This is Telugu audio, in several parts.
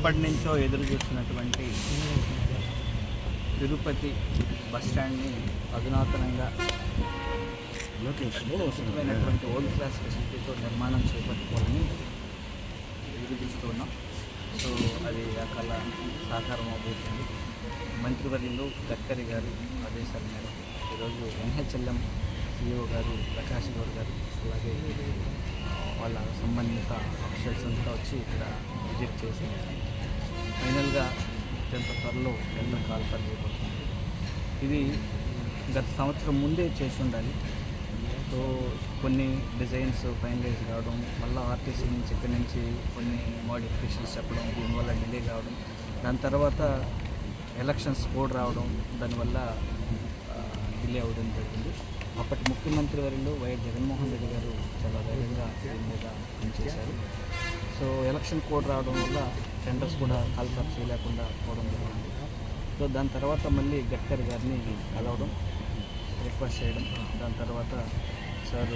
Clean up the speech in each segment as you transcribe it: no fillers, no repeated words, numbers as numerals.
ఎప్పటి నుంచో ఎదురు చూస్తున్నటువంటి తిరుపతి బస్టాండ్ని అధునాతనంగా అద్భుతమైనటువంటి ఓల్డ్ క్లాస్ ఫెసిలిటీతో నిర్మాణం చేపట్టుకోవాలని ఎదురుచూస్తూ ఉన్నాం. సో అది అకాల సాకారం అవుతుంది. మంత్రివర్యులు గడ్కరీ గారు ఆదేశాల మేరకు ఈరోజు ఎన్హెచ్ఎల్ఎం సిఇఓ గారు ప్రకాష్ గౌడ్ గారు అలాగే వాళ్ళ సంబంధిత అఫీషియల్స్ అంతా వచ్చి ఇక్కడ విజిట్ చేసి ఫైనల్గా అత్యంత త్వరలో టెండర్ కాల్ఫర్ చేయబడుతుంది. ఇది గత సంవత్సరం ముందే చేసి ఉండాలి. సో కొన్ని డిజైన్స్ ఫైనలైజ్ కావడం, మళ్ళీ ఆర్టీసీ నుంచి ఇక్కడి నుంచి కొన్ని మోడిఫికేషన్స్ చెప్పడం, దీనివల్ల డిలే కావడం, దాని తర్వాత ఎలక్షన్స్ కోడ్ రావడం, దానివల్ల డిలే అవ్వడం జరిగింది. అప్పటి ముఖ్యమంత్రి వర్యులు వైఎస్ జగన్మోహన్ రెడ్డి గారు చాలా ధైర్యంగా దీని మీద పనిచేశారు. సో ఎలక్షన్ కోడ్ రావడం వల్ల టెండర్స్ కూడా కాల్ఫర్ చేయలేకుండా పోవడం జరిగింది. సో దాని తర్వాత మళ్ళీ గడ్కరీ గారిని కలవడం, రిక్వెస్ట్ చేయడం, దాని తర్వాత సార్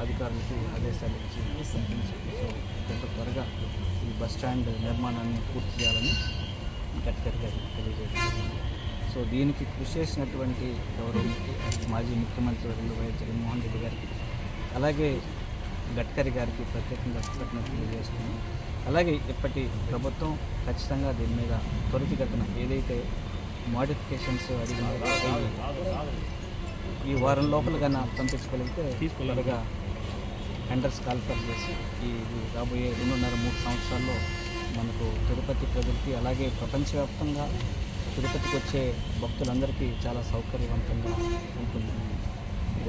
అధికారులకి ఆదేశాలు ఇచ్చి పంపించి సో కొంత త్వరగా ఈ బస్టాండ్ నిర్మాణాన్ని పూర్తి చేయాలని గడ్కరీ గారికి తెలియజేస్తుంది. సో దీనికి కృషి చేసినటువంటి గౌరవ మాజీ ముఖ్యమంత్రి వర్యులు వైఎస్ జగన్మోహన్ రెడ్డి గారికి అలాగే గడ్కరీ గారికి ప్రత్యేకంగా కృతజ్ఞతలు తెలియజేస్తున్నాం. అలాగే ఇప్పటి ప్రభుత్వం ఖచ్చితంగా దీని మీద త్వరితగతిన ఏదైతే మోడిఫికేషన్స్ అడిగినారో ఈ వారం లోపల కన్నా పంపించగలిగితే త్వరగా టెండర్స్ కాల్ఫర్ చేసి ఈ రాబోయే 2.5-3 సంవత్సరాల్లో మనకు తిరుపతి ప్రజలకి అలాగే ప్రపంచవ్యాప్తంగా తిరుపతికి వచ్చే భక్తులందరికీ చాలా సౌకర్యవంతంగా ఉంటుంది.